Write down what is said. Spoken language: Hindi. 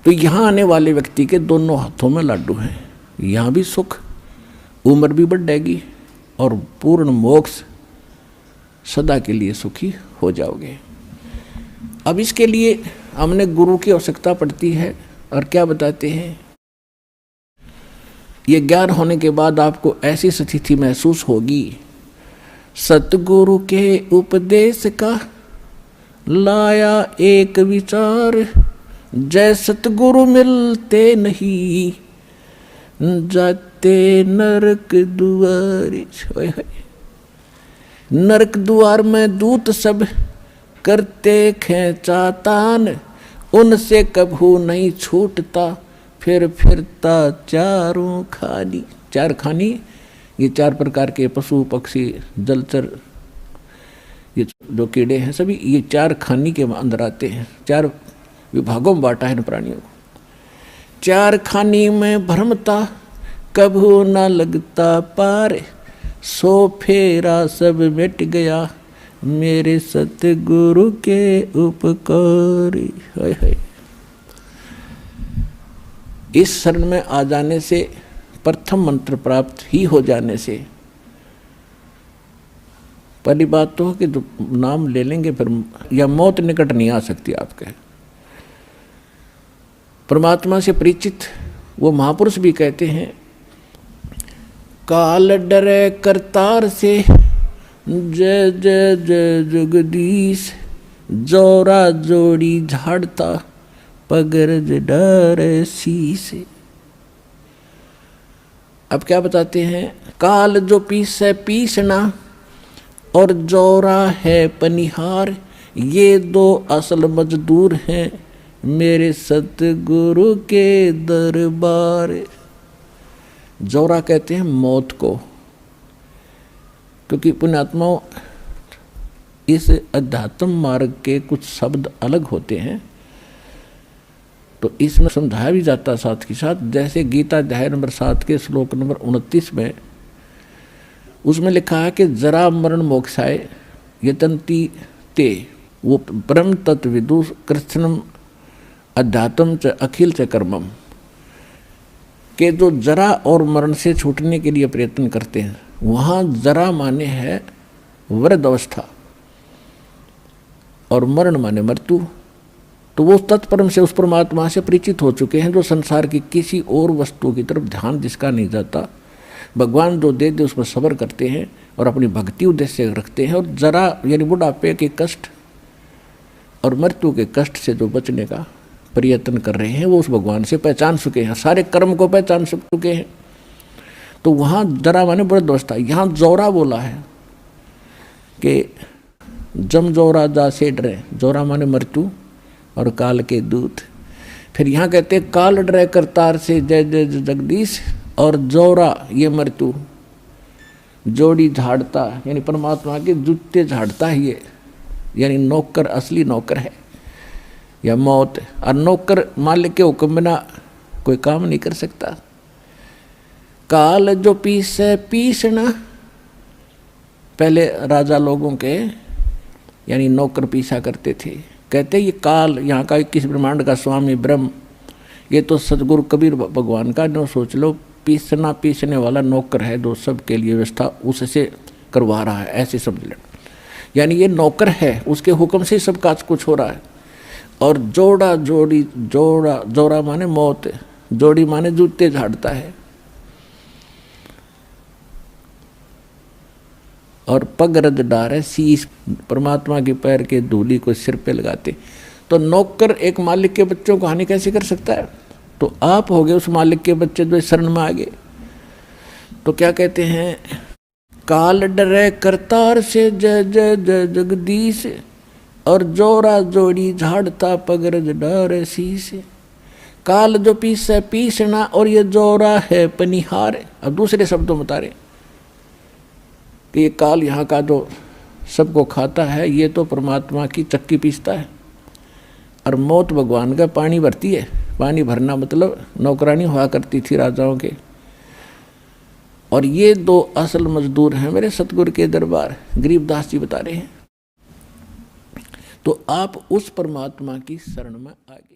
तो यहाँ आने वाले व्यक्ति के दोनों हाथों में लाडू हैं, यहाँ भी सुख, उम्र भी बढ़ेगी और पूर्ण मोक्ष, सदा के लिए सुखी हो जाओगे। अब इसके लिए हमने गुरु की आवश्यकता पड़ती है। और क्या बताते हैं, ये ज्ञान होने के बाद आपको ऐसी स्थिति महसूस होगी, सतगुरु के उपदेश का लाया एक विचार, जय सतगुरु मिलते नहीं जाते नरक दुआरे। नरक द्वार में दूत सब करते खेचातान, उनसे कभू नहीं छूटता फिर फिरता चारों खानी। चार खानी, ये चार प्रकार के पशु पक्षी जलचर, ये जो कीड़े हैं सभी ये चार खानी के अंदर आते हैं। चार विभागों में बांटा है इन प्राणियों को। चार खानी में भ्रमता कभू न लगता पार, सो फेरा सब मिट गया मेरे सतगुरु के उपकार। इस शरण में आ जाने से, प्रथम मंत्र प्राप्त ही हो जाने से, पहली बात तो कि नाम ले लेंगे फिर या मौत निकट नहीं आ सकती आपके। परमात्मा से परिचित वो महापुरुष भी कहते हैं, काल डरे करतार से जय जय जय जगदीश, जोरा जोड़ी झाड़ता पगरज डरे शीश। अब क्या बताते हैं, काल जो पीसे पीसना और जोरा है पनिहार, ये दो असल मजदूर हैं मेरे सतगुरु के दरबार। जोरा कहते हैं मौत को, क्योंकि पुण्यात्माओं इस अध्यात्म मार्ग के कुछ शब्द अलग होते हैं, तो इसमें समझाया भी जाता साथ के साथ। जैसे गीता अध्याय नंबर 7 के श्लोक नंबर 29 में, उसमें लिखा है कि जरा मरण मोक्षाय यतन्ति ते, वो परम तत्व विदु कृष्णम अध्यात्म च अखिल च कर्मम, के जो जरा और मरण से छूटने के लिए प्रयत्न करते हैं, वहाँ जरा माने है वृद्ध अवस्था और मरण माने मृत्यु। तो वो तत्परम से, उस परमात्मा से परिचित हो चुके हैं, जो संसार की किसी और वस्तु की तरफ ध्यान जिसका नहीं जाता, भगवान जो दे दे उस पर सब्र करते हैं और अपनी भक्ति उद्देश्य रखते हैं। और जरा यानी बुढ़ापे के कष्ट और मृत्यु के कष्ट से जो बचने का प्रयत्न कर रहे हैं, वो उस भगवान से पहचान चुके हैं, सारे कर्म को पहचान चुके हैं। तो वहाँ जरा माने वृद्ध अवस्था, यहाँ जोरा बोला है कि जम जोरा जा से डरे, जोरा माने मृत्यु और काल के दूत। फिर यहाँ कहते हैं काल डरे करतार से जय जय जगदीश, और जोरा ये मृत्यु, जोड़ी झाड़ता यानी परमात्मा के जूते झाड़ता है ये, यानी नौकर, असली नौकर है या मौत। और नौकर मालिक के हुक्म बिना कोई काम नहीं कर सकता। काल जो पीसे पीसना, पहले राजा लोगों के यानी नौकर पीसा करते थे। कहते ये काल, यहाँ का 21 ब्रह्मांड का स्वामी ब्रह्म, ये तो सदगुरु कबीर भगवान का जो सोच लो पीसना पीसने वाला नौकर है, जो सबके लिए व्यवस्था उससे करवा रहा है, ऐसे समझ लें। यानी ये नौकर है, उसके हुक्म से सब काज कुछ हो रहा है। और जोड़ा जोड़ी, जोड़ा जोड़ा माने मौत, जोड़ी माने जूते झाड़ता है। और पग रज डारे शीश, परमात्मा के पैर के धूली को सिर पे लगाते। तो नौकर एक मालिक के बच्चों को हानि कैसे कर सकता है? तो आप हो गए उस मालिक के बच्चे जो शरण में आ गए। तो क्या कहते हैं, काल डरे करतार से जय जय जय जगदीश, और जोरा जोड़ी झाड़ता पग रज डारे शीश। काल जो पीसे पीसना, और ये जोरा है पनिहार। अब दूसरे शब्दों बता रहे कि ये काल यहाँ का जो सबको खाता है, ये तो परमात्मा की चक्की पीसता है। और मौत भगवान का पानी भरती है। पानी भरना मतलब नौकरानी हुआ करती थी राजाओं के। और ये दो असल मजदूर हैं मेरे सतगुरु के दरबार, गरीबदास जी बता रहे हैं। तो आप उस परमात्मा की शरण में आगे